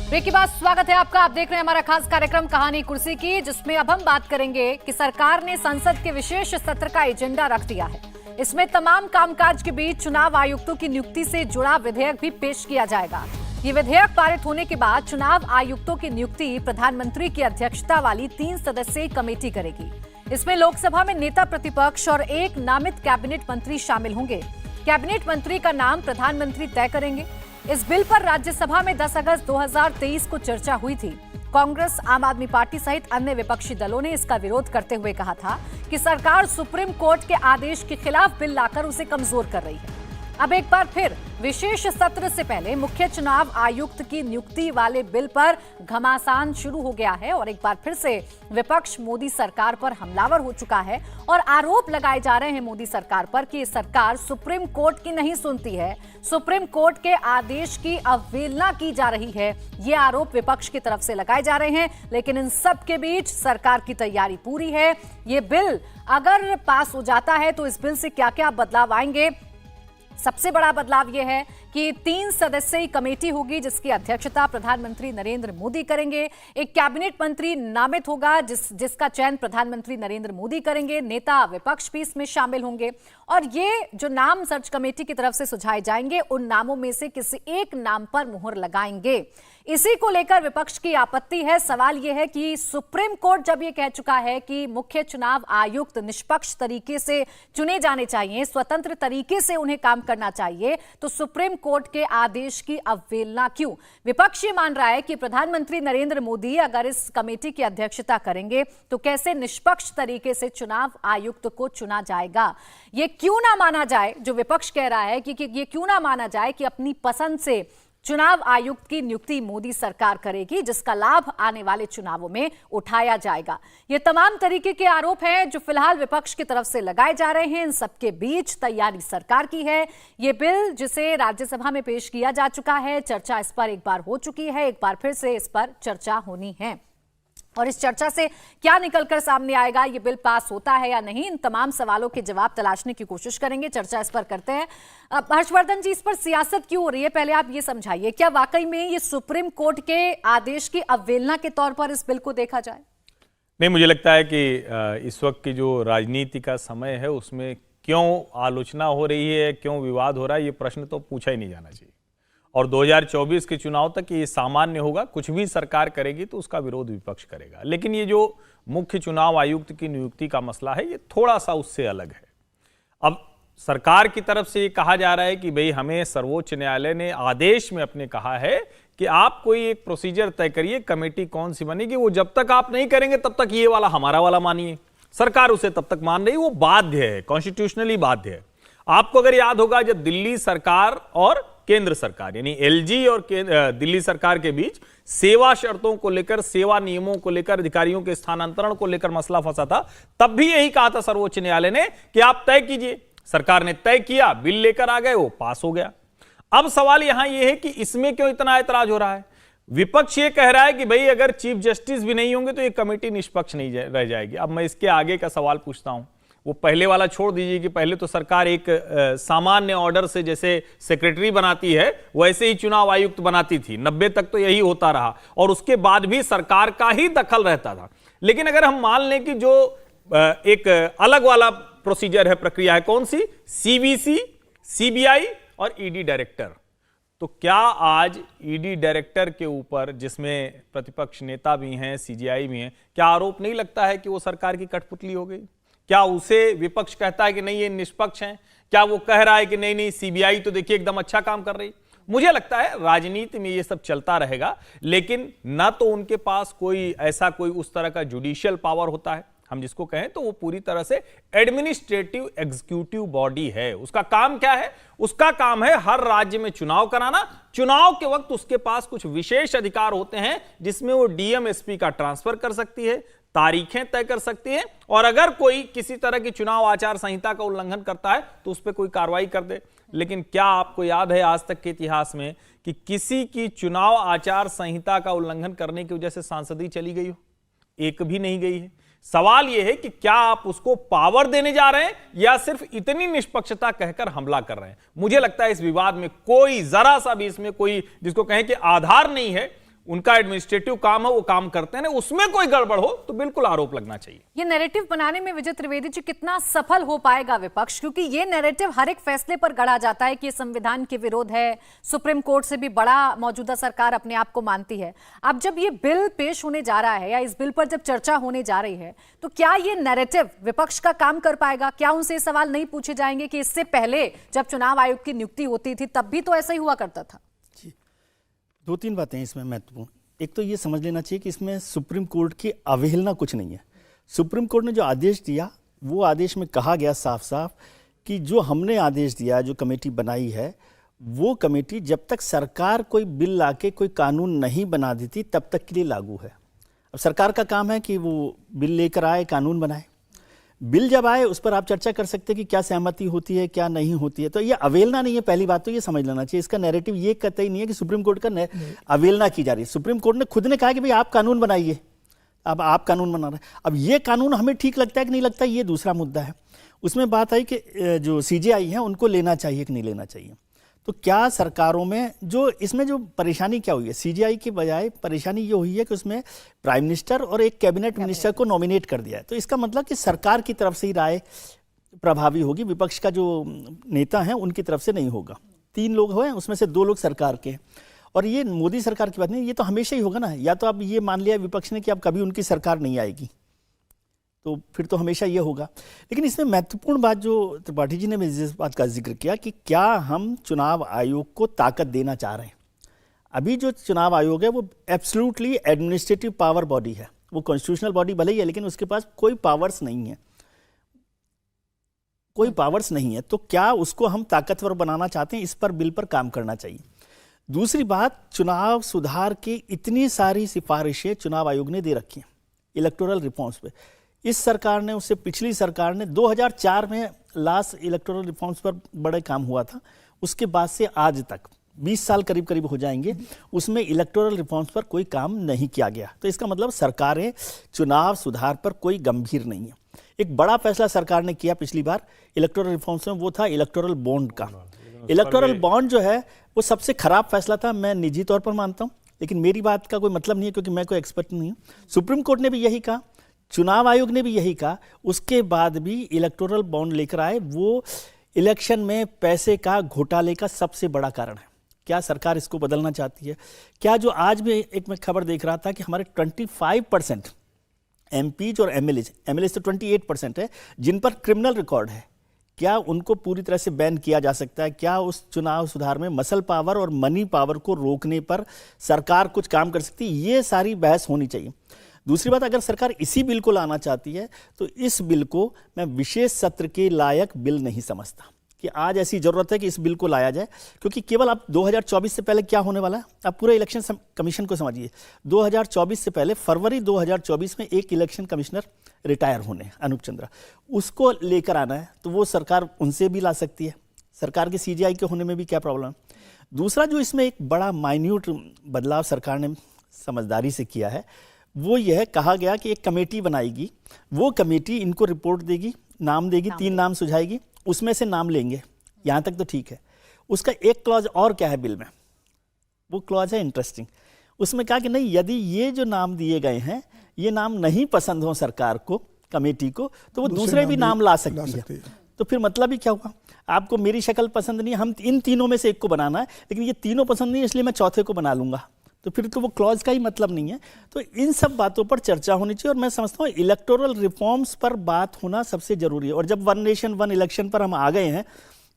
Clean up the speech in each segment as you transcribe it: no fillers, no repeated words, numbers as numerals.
Break के बाद स्वागत है आपका। आप देख रहे हैं हमारा खास कार्यक्रम कहानी कुर्सी की, जिसमें अब हम बात करेंगे कि सरकार ने संसद के विशेष सत्र का एजेंडा रख दिया है। इसमें तमाम कामकाज के बीच चुनाव आयुक्तों की नियुक्ति से जुड़ा विधेयक भी पेश किया जाएगा। ये विधेयक पारित होने के बाद चुनाव आयुक्तों की नियुक्ति प्रधानमंत्री की अध्यक्षता वाली 3 सदस्यीय कमेटी करेगी। इसमें लोकसभा में नेता प्रतिपक्ष और एक नामित कैबिनेट मंत्री शामिल होंगे। कैबिनेट मंत्री का नाम प्रधानमंत्री तय करेंगे। इस बिल पर राज्यसभा में 10 अगस्त 2023 को चर्चा हुई थी। कांग्रेस, आम आदमी पार्टी सहित अन्य विपक्षी दलों ने इसका विरोध करते हुए कहा था कि सरकार सुप्रीम कोर्ट के आदेश के खिलाफ बिल लाकर उसे कमजोर कर रही है। अब एक बार फिर विशेष सत्र से पहले मुख्य चुनाव आयुक्त की नियुक्ति वाले बिल पर घमासान शुरू हो गया है और एक बार फिर से विपक्ष मोदी सरकार पर हमलावर हो चुका है और आरोप लगाए जा रहे हैं मोदी सरकार पर कि सरकार सुप्रीम कोर्ट की नहीं सुनती है, सुप्रीम कोर्ट के आदेश की अवहेलना की जा रही है। ये आरोप विपक्ष की तरफ से लगाए जा रहे हैं, लेकिन इन सब के बीच सरकार की तैयारी पूरी है। ये बिल अगर पास हो जाता है तो इस बिल से क्या क्या बदलाव आएंगे। सबसे बड़ा बदलाव यह है कि 3 सदस्यीय कमेटी होगी जिसकी अध्यक्षता प्रधानमंत्री नरेंद्र मोदी करेंगे। एक कैबिनेट मंत्री नामित होगा जिसका चयन प्रधानमंत्री नरेंद्र मोदी करेंगे। नेता विपक्ष भी इसमें शामिल होंगे और ये जो नाम सर्च कमेटी की तरफ से सुझाए जाएंगे उन नामों में से किसी एक नाम पर मुहर लगाएंगे। इसी को लेकर विपक्ष की आपत्ति है। सवाल यह है कि सुप्रीम कोर्ट जब ये कह चुका है कि मुख्य चुनाव आयुक्त निष्पक्ष तरीके से चुने जाने चाहिए, स्वतंत्र तरीके से उन्हें काम करना चाहिए, तो सुप्रीम कोर्ट के आदेश की अवहेलना क्यों? विपक्ष ये मान रहा है कि प्रधानमंत्री नरेंद्र मोदी अगर इस कमेटी की अध्यक्षता करेंगे तो कैसे निष्पक्ष तरीके से चुनाव आयुक्त को चुना जाएगा। ये क्यों ना माना जाए, जो विपक्ष कह रहा है कि ये क्यों ना माना जाए कि अपनी पसंद से चुनाव आयुक्त की नियुक्ति मोदी सरकार करेगी, जिसका लाभ आने वाले चुनावों में उठाया जाएगा। ये तमाम तरीके के आरोप हैं जो फिलहाल विपक्ष की तरफ से लगाए जा रहे हैं। इन सबके बीच तैयारी सरकार की है। ये बिल जिसे राज्यसभा में पेश किया जा चुका है, चर्चा इस पर एक बार हो चुकी है, एक बार फिर से इस पर चर्चा होनी है और इस चर्चा से क्या निकलकर सामने आएगा, ये बिल पास होता है या नहीं, इन तमाम सवालों के जवाब तलाशने की कोशिश करेंगे। चर्चा इस पर करते हैं। हर्षवर्धन जी, इस पर सियासत क्यों हो रही है, पहले आप ये समझाइए। क्या वाकई में ये सुप्रीम कोर्ट के आदेश की अवहेलना के तौर पर इस बिल को देखा जाए? नहीं, मुझे लगता है कि इस वक्त की जो राजनीति का समय है उसमें क्यों आलोचना हो रही है, क्यों विवाद हो रहा है, ये प्रश्न तो पूछा ही नहीं जाना चाहिए। और 2024 के चुनाव तक ये सामान्य होगा। कुछ भी सरकार करेगी तो उसका विरोध विपक्ष करेगा। लेकिन ये जो मुख्य चुनाव आयुक्त की नियुक्ति का मसला है, ये थोड़ा सा उससे अलग है। अब सरकार की तरफ से ये कहा जा रहा है कि भाई हमें सर्वोच्च न्यायालय ने आदेश में अपने कहा है कि आप कोई एक प्रोसीजर तय करिए, कमेटी कौन सी बनेगी, वो जब तक आप नहीं करेंगे तब तक ये वाला हमारा वाला मानिए। सरकार उसे तब तक मान रही, वो बाध्य है, कॉन्स्टिट्यूशनली बाध्य है। आपको अगर याद होगा, जब दिल्ली सरकार और केंद्र सरकार यानी एलजी और दिल्ली सरकार के बीच सेवा शर्तों को लेकर, सेवा नियमों को लेकर, अधिकारियों के स्थानांतरण को लेकर मसला फंसा था, तब भी यही कहा था सर्वोच्च न्यायालय ने कि आप तय कीजिए। सरकार ने तय किया, बिल लेकर आ गए, वो पास हो गया। अब सवाल यहां यह है कि इसमें क्यों इतना ऐतराज हो रहा है। विपक्ष ये कह रहा है कि भाई अगर चीफ जस्टिस भी नहीं होंगे तो ये कमेटी निष्पक्ष नहीं रह जाएगी। अब मैं इसके आगे का सवाल पूछता हूं। वो पहले वाला छोड़ दीजिए कि पहले तो सरकार एक सामान्य ऑर्डर से जैसे सेक्रेटरी बनाती है वैसे ही चुनाव आयुक्त बनाती थी। 90 तक तो यही होता रहा और उसके बाद भी सरकार का ही दखल रहता था। लेकिन अगर हम मान लें कि जो एक अलग वाला प्रोसीजर है, प्रक्रिया है, कौन सी, सीवीसी, सीबीआई और ईडी डायरेक्टर, तो क्या आज ईडी डायरेक्टर के ऊपर, जिसमें प्रतिपक्ष नेता भी हैं, सीजीआई भी हैं, क्या आरोप नहीं लगता है कि वो सरकार की कठपुतली हो गई? क्या उसे विपक्ष कहता है कि नहीं ये निष्पक्ष हैं? क्या वो कह रहा है कि नहीं नहीं सीबीआई तो देखिए एकदम अच्छा काम कर रही? मुझे लगता है राजनीति में ये सब चलता रहेगा, लेकिन ना तो उनके पास कोई ऐसा कोई उस तरह का जुडिशियल पावर होता है, हम जिसको कहें, तो वो पूरी तरह से एडमिनिस्ट्रेटिव एग्जीक्यूटिव बॉडी है। उसका काम क्या है? उसका काम है हर राज्य में चुनाव कराना। चुनाव के वक्त उसके पास कुछ विशेष अधिकार होते हैं जिसमें वो डीएम एसपी का ट्रांसफर कर सकती है, तारीखें तय कर सकती है और अगर कोई किसी तरह की चुनाव आचार संहिता का उल्लंघन करता है तो उस पर कोई कार्रवाई कर दे। लेकिन क्या आपको याद है आज तक के इतिहास में कि किसी की चुनाव आचार संहिता का उल्लंघन करने की वजह से सांसदी चली गई हो? एक भी नहीं गई है। सवाल यह है कि क्या आप उसको पावर देने जा रहे हैं या सिर्फ इतनी निष्पक्षता कहकर हमला कर रहे हैं। मुझे लगता है इस विवाद में कोई जरा सा भी इसमें कोई जिसको कहें कि आधार नहीं है, उनका एडमिनिस्ट्रेटिव काम है, वो काम करते हैं, उसमें कोई गड़बड़ हो तो बिल्कुल आरोप लगना चाहिए। ये नैरेटिव बनाने में विजय त्रिवेदी जी कितना सफल हो पाएगा विपक्ष, क्योंकि ये नैरेटिव हर एक फैसले पर गढ़ा जाता है कि ये संविधान के विरोध है, सुप्रीम कोर्ट से भी बड़ा मौजूदा सरकार अपने आप को मानती है। अब जब ये बिल पेश होने जा रहा है या इस बिल पर जब चर्चा होने जा रही है, तो क्या ये नैरेटिव विपक्ष का काम कर पाएगा? क्या उनसे सवाल नहीं पूछे जाएंगे कि इससे पहले जब चुनाव आयोग की नियुक्ति होती थी तब भी तो ऐसा ही हुआ करता था? दो तीन बातें इसमें महत्वपूर्ण। एक तो ये समझ लेना चाहिए कि इसमें सुप्रीम कोर्ट की अवहेलना कुछ नहीं है। सुप्रीम कोर्ट ने जो आदेश दिया, वो आदेश में कहा गया साफ साफ कि जो हमने आदेश दिया, जो कमेटी बनाई है, वो कमेटी जब तक सरकार कोई बिल लाके कोई कानून नहीं बना देती तब तक के लिए लागू है। अब सरकार का काम है कि वो बिल लेकर आए, कानून बनाए। बिल जब आए उस पर आप चर्चा कर सकते हैं कि क्या सहमति होती है, क्या नहीं होती है। तो ये अवहेलना नहीं है, पहली बात तो ये समझ लेना चाहिए। इसका नैरेटिव ये कतई नहीं है कि सुप्रीम कोर्ट का अवहेलना की जा रही है। सुप्रीम कोर्ट ने खुद ने कहा कि भाई आप कानून बनाइए, अब आप कानून बना रहे हैं। अब ये कानून हमें ठीक लगता है कि नहीं लगता, ये दूसरा मुद्दा है। उसमें बात आई कि जो सीजेआई है उनको लेना चाहिए कि नहीं लेना चाहिए। तो क्या सरकारों में जो इसमें जो परेशानी क्या हुई है, सीजीआई की बजाय परेशानी ये हुई है कि उसमें प्राइम मिनिस्टर और एक कैबिनेट मिनिस्टर को नॉमिनेट कर दिया है। तो इसका मतलब कि सरकार की तरफ से ही राय प्रभावी होगी, विपक्ष का जो नेता है उनकी तरफ से नहीं होगा। 3 लोग हुए, उसमें से 2 लोग सरकार के। और ये मोदी सरकार की बात नहीं, ये तो हमेशा ही होगा ना। या तो अब ये मान लिया विपक्ष ने कि अब कभी उनकी सरकार नहीं आएगी, तो फिर तो हमेशा ये होगा। लेकिन इसमें महत्वपूर्ण बात जो त्रिपाठी जी ने जिस बात का जिक्र किया कि क्या हम चुनाव आयोग को ताकत देना चाह रहे हैं। अभी जो चुनाव आयोग है वो एब्सोल्युटली एडमिनिस्ट्रेटिव पावर बॉडी है, वो कॉन्स्टिट्यूशनल बॉडी भले ही है, लेकिन उसके पास कोई पावर्स नहीं है, कोई पावर्स नहीं है। तो क्या उसको हम ताकतवर बनाना चाहते हैं? इस पर बिल पर काम करना चाहिए। दूसरी बात, चुनाव सुधार की इतनी सारी सिफारिशें चुनाव आयोग ने दे रखी हैं इलेक्टोरल रिफॉर्म्स पे। इस सरकार ने, उससे पिछली सरकार ने 2004 में लास्ट इलेक्टोरल रिफॉर्म्स पर बड़े काम हुआ था। उसके बाद से आज तक 20 साल करीब करीब हो जाएंगे, उसमें इलेक्टोरल रिफॉर्म्स पर कोई काम नहीं किया गया। तो इसका मतलब सरकारें चुनाव सुधार पर कोई गंभीर नहीं है। एक बड़ा फैसला सरकार ने किया पिछली बार इलेक्टोरल रिफॉर्म्स में, वो था इलेक्टोरल बॉन्ड का। इलेक्टोरल बॉन्ड जो है वो सबसे खराब फैसला था, मैं निजी तौर पर मानता हूँ, लेकिन मेरी बात का कोई मतलब नहीं है क्योंकि मैं कोई एक्सपर्ट नहीं हूँ। सुप्रीम कोर्ट ने भी यही कहा, चुनाव आयोग ने भी यही कहा, उसके बाद भी इलेक्टोरल बॉन्ड लेकर आए। वो इलेक्शन में पैसे का घोटाले का सबसे बड़ा कारण है। क्या सरकार इसको बदलना चाहती है? क्या जो आज भी एक मैं खबर देख रहा था कि हमारे 25% एमपीज और एमएलए तो 28% है जिन पर क्रिमिनल रिकॉर्ड है, क्या उनको पूरी तरह से बैन किया जा सकता है? क्या उस चुनाव सुधार में मसल पावर और मनी पावर को रोकने पर सरकार कुछ काम कर सकती है? ये सारी बहस होनी चाहिए। दूसरी बात, अगर सरकार इसी बिल को लाना चाहती है तो इस बिल को मैं विशेष सत्र के लायक बिल नहीं समझता कि आज ऐसी जरूरत है कि इस बिल को लाया जाए, क्योंकि केवल अब 2024 से पहले क्या होने वाला है, अब पूरे इलेक्शन कमीशन को समझिए। 2024 से पहले फरवरी 2024 में एक इलेक्शन कमिश्नर रिटायर होने, अनूप चंद्रा, उसको लेकर आना है। तो वो सरकार उनसे भी ला सकती है। सरकार के सीजीआई के होने में भी क्या प्रॉब्लम है? दूसरा जो इसमें एक बड़ा माइन्यूट बदलाव सरकार ने समझदारी से किया है, वो यह कहा गया कि एक कमेटी बनाएगी, वो कमेटी इनको रिपोर्ट देगी, नाम देगी, 3 नाम सुझाएगी, उसमें से नाम लेंगे। यहाँ तक तो ठीक है। उसका एक क्लॉज और क्या है बिल में, वो क्लॉज है इंटरेस्टिंग। उसमें कहा कि नहीं, यदि ये जो नाम दिए गए हैं ये नाम नहीं पसंद हो सरकार को, कमेटी को, तो वो दूसरे भी नाम ला सकती है। तो फिर मतलब ही क्या हुआ? आपको मेरी शक्ल पसंद नहीं है, हम इन तीनों में से एक को बनाना है, लेकिन ये तीनों पसंद नहीं है इसलिए मैं चौथे को बना लूंगा। तो फिर तो वो क्लॉज का ही मतलब नहीं है। तो इन सब बातों पर चर्चा होनी चाहिए और मैं समझता हूँ इलेक्टोरल रिफॉर्म्स पर बात होना सबसे जरूरी है। और जब 1 नेशन 1 इलेक्शन पर हम आ गए हैं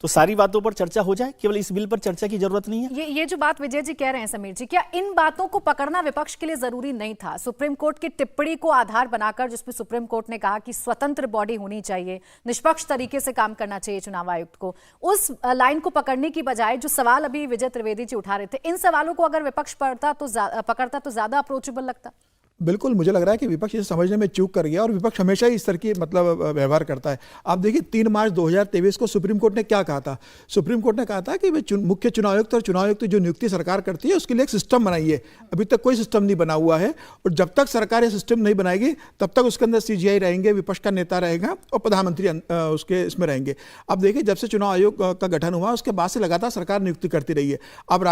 तो सारी बातों पर चर्चा हो जाए, केवल इस बिल पर चर्चा की जरूरत नहीं है। ये जो बात विजय जी कह रहे हैं समीर जी, क्या इन बातों को पकड़ना विपक्ष के लिए जरूरी नहीं था? सुप्रीम कोर्ट की टिप्पणी को आधार बनाकर, जिसमें सुप्रीम कोर्ट ने कहा कि स्वतंत्र बॉडी होनी चाहिए, निष्पक्ष तरीके से काम करना चाहिए चुनाव आयुक्त को, उस लाइन को पकड़ने की बजाय जो सवाल अभी विजय त्रिवेदी जी उठा रहे थे, इन सवालों को अगर विपक्ष पकड़ता तो ज्यादा अप्रोचेबल लगता। बिल्कुल, मुझे लग रहा है कि विपक्ष इसे समझने में चूक कर गया और विपक्ष हमेशा ही इस तरह की मतलब व्यवहार करता है। आप देखिए 3 मार्च 2023 को सुप्रीम कोर्ट ने क्या कहा था। सुप्रीम कोर्ट ने कहा था कि मुख्य चुनाव आयुक्त और चुनाव आयुक्त जो नियुक्ति सरकार करती है उसके लिए एक सिस्टम बनाइए। अभी तक कोई सिस्टम नहीं बना हुआ है और जब तक सरकार ये सिस्टम नहीं बनाएगी तब तक उसके अंदर सीजीआई रहेंगे, विपक्ष का नेता रहेगा और प्रधानमंत्री उसके इसमें रहेंगे। अब देखिए जब से चुनाव आयोग का गठन हुआ उसके बाद से लगातार सरकार नियुक्ति करती रही है। अब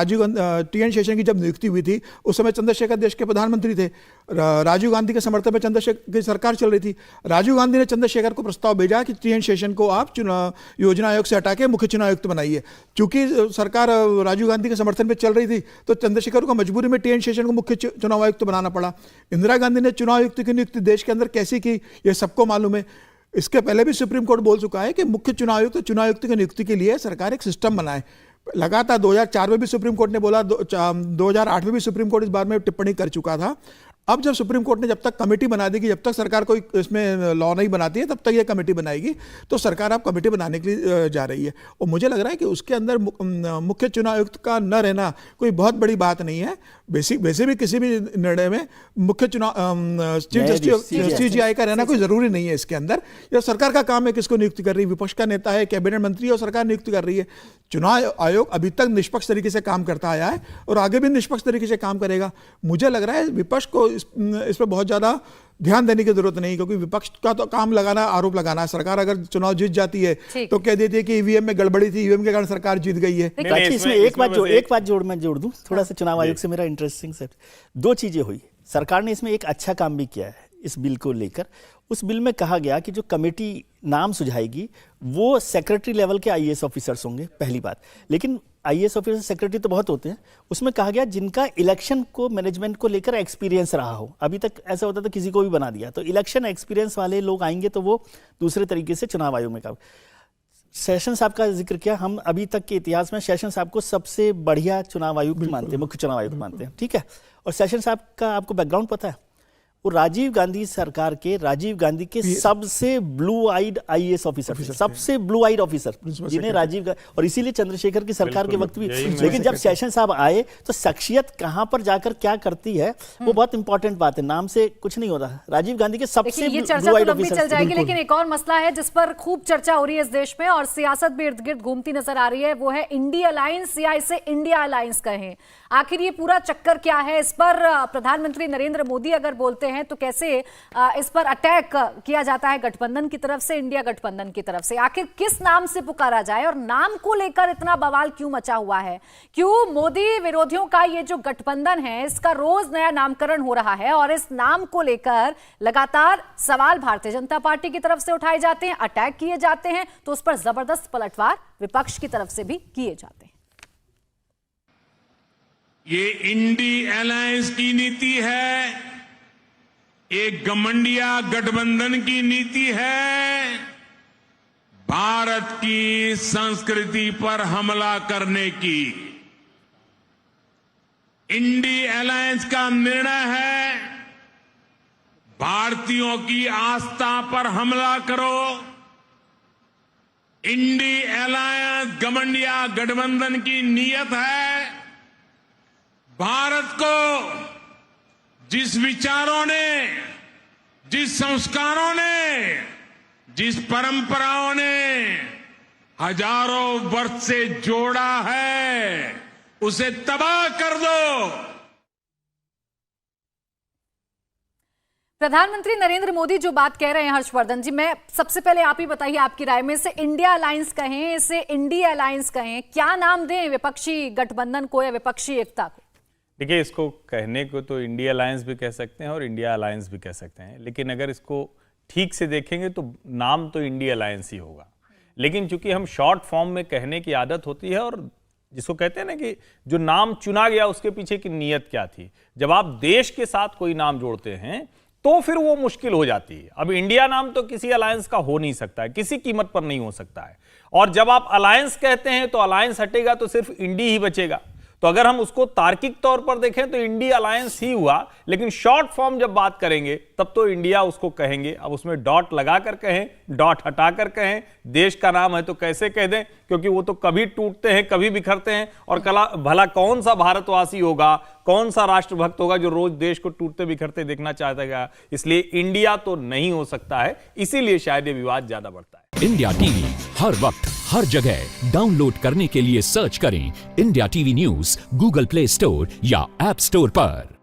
TN शेषन की जब नियुक्ति हुई थी उस समय चंद्रशेखर देश के प्रधानमंत्री थे। राजीव गांधी के समर्थन में चंद्रशेखर की सरकार चल रही थी। राजीव गांधी ने चंद्रशेखर को प्रस्ताव भेजा कि TN शेषन को आप चुनाव योजना आयोग से हटा के मुख्य चुनाव आयुक्त बनाइए। चूंकि सरकार राजीव गांधी के समर्थन में चल रही थी तो चंद्रशेखर को मजबूरी में TN शेषन को मुख्य चुनाव आयुक्त बनाना पड़ा। इंदिरा गांधी ने चुनाव आयुक्त की नियुक्ति देश के अंदर कैसी की ये सबको मालूम है। इसके पहले भी सुप्रीम कोर्ट बोल चुका है कि मुख्य चुनाव आयुक्त और चुनाव आयुक्त की नियुक्ति के लिए सरकार एक सिस्टम बनाए। लगातार 2004 में भी सुप्रीम कोर्ट ने बोला, 2008 में भी सुप्रीम कोर्ट इस बारे में टिप्पणी कर चुका था। अब जब सुप्रीम कोर्ट ने जब तक कमेटी बना दी कि जब तक सरकार कोई इसमें लॉ नहीं बनाती है तब तक ये कमेटी बनाएगी, तो सरकार अब कमेटी बनाने के लिए जा रही है। और मुझे लग रहा है कि उसके अंदर मुख्य चुनाव आयुक्त का न रहना कोई बहुत बड़ी बात नहीं है। वैसे भी किसी भी निर्णय में मुख्य चुनाव चीफ जस्टिस CJI का रहना कोई जरूरी नहीं है। इसके अंदर यह सरकार का काम है किसको नियुक्ति कर रही है, विपक्ष का नेता है, कैबिनेट मंत्री और सरकार नियुक्ति कर रही है। चुनाव आयोग अभी तक निष्पक्ष तरीके से काम करता आया है और आगे भी निष्पक्ष तरीके से काम करेगा। मुझे लग रहा है विपक्ष को इस पर बहुत ज्यादा ध्यान देने की जरूरत नहीं, क्योंकि विपक्ष का तो काम लगाना, आरोप लगाना है। सरकार अगर चुनाव जीत जाती है तो कह देती है कि ईवीएम में गड़बड़ी थी, ईवीएम के कारण सरकार जीत गई है। इसमें एक बात मैं जोड़ दूं थोड़ा सा चुनाव आयोग से मेरा इंटरेस्टिंग से 2 चीजें हुई। सरकार ने इसमें एक अच्छा काम भी किया है इस बिल को लेकर। उस बिल में कहा गया कि जो कमेटी नाम सुझाएगी वो सेक्रेटरी लेवल के IAS ऑफिसर्स होंगे, पहली बात। लेकिन IAS ऑफिसर सेक्रेटरी तो बहुत होते हैं, उसमें कहा गया जिनका इलेक्शन को मैनेजमेंट को लेकर एक्सपीरियंस रहा हो। अभी तक ऐसा होता था किसी को भी बना दिया, तो इलेक्शन एक्सपीरियंस वाले लोग आएंगे तो वो दूसरे तरीके से चुनाव आयोग में काम। सेशन साहब का जिक्र किया, हम अभी तक के इतिहास में सेशन साहब को सबसे बढ़िया चुनाव आयुक्त मानते हैं, मुख्य चुनाव आयुक्त मानते हैं, ठीक है। और सेशन साहब का आपको बैकग्राउंड पता है, वो राजीव गांधी सरकार के राजीव गांधी के सबसे ब्लू आइड IAS ऑफिसर, सबसे ब्लू आइड ऑफिसर जिन्हें राजीव और इसीलिए चंद्रशेखर की सरकार के वक्त भी। लेकिन जब सेशन साहब आए तो शख्सियत कहां पर जाकर क्या करती है वो बहुत इंपॉर्टेंट बात है, नाम से कुछ नहीं होता। राजीव गांधी के सबसे ये चर्चा तो लंबी चल जाएगी, लेकिन एक और मसला है जिस पर खूब चर्चा हो रही है इस देश में और सियासत भी इर्द गिर्द घूमती नजर आ रही है, वो है इंडिया अलायंस या इसे इंडिया अलायंस कहें। आखिर ये पूरा चक्कर क्या है? इस पर प्रधानमंत्री नरेंद्र मोदी अगर बोलते हैं तो कैसे इस पर अटैक किया जाता है गठबंधन की तरफ से, इंडिया गठबंधन की तरफ से। आखिर किस नाम से पुकारा जाए और नाम को लेकर इतना बवाल क्यों मचा हुआ है? क्यों मोदी विरोधियों का ये जो गठबंधन है इसका रोज नया नामकरण हो रहा है और इस नाम को लेकर लगातार सवाल भारतीय जनता पार्टी की तरफ से उठाए जाते हैं, अटैक किए जाते हैं, तो उस पर जबरदस्त पलटवार विपक्ष की तरफ से भी किए जाते हैं। ये इंडी अलायंस की नीति है, एक गठबंडिया गठबंधन की नीति है, भारत की संस्कृति पर हमला करने की। इंडी अलायंस का निर्णय है भारतीयों की आस्था पर हमला करो। इंडी अलायंस गठबंडिया गठबंधन की नीयत है भारत को जिस विचारों ने, जिस संस्कारों ने, जिस परंपराओं ने हजारों वर्ष से जोड़ा है उसे तबाह कर दो। प्रधानमंत्री नरेंद्र मोदी जो बात कह रहे हैं हर्षवर्धन जी, मैं सबसे पहले आप ही बताइए आपकी राय में, इसे इंडिया अलायंस कहें, इसे इंडिया अलायंस कहें, क्या नाम दें विपक्षी गठबंधन को या विपक्षी एकता को? देखिए, इसको कहने को तो इंडिया अलायंस भी कह सकते हैं और इंडिया अलायंस भी कह सकते हैं, लेकिन अगर इसको ठीक से देखेंगे तो नाम तो इंडिया अलायंस ही होगा। लेकिन चूंकि हम शॉर्ट फॉर्म में कहने की आदत होती है और जिसको कहते हैं ना कि जो नाम चुना गया उसके पीछे की नीयत क्या थी, जब आप देश के साथ कोई नाम जोड़ते हैं तो फिर वो मुश्किल हो जाती है। अब इंडिया नाम तो किसी अलायंस का हो नहीं सकता है, किसी कीमत पर नहीं हो सकता है। और जब आप अलायंस कहते हैं तो अलायंस हटेगा तो सिर्फ इंडी ही बचेगा। तो अगर हम उसको तार्किक तौर पर देखें तो इंडिया अलायंस ही हुआ, लेकिन शॉर्ट फॉर्म जब बात करेंगे तब तो इंडिया उसको कहेंगे। अब उसमें डॉट लगाकर कहें, डॉट हटाकर कहें, देश का नाम है तो कैसे कह दें, क्योंकि वो तो कभी टूटते हैं कभी बिखरते हैं। और भला कौन सा भारतवासी होगा, कौन सा राष्ट्रभक्त होगा जो रोज देश को टूटते बिखरते देखना चाहेगा। इसलिए इंडिया तो नहीं हो सकता है, इसीलिए शायद ये विवाद ज्यादा बढ़ता है। इंडिया टीवी हर वक्त हर जगह डाउनलोड करने के लिए सर्च करें India TV news Google play store या ऐप स्टोर पर।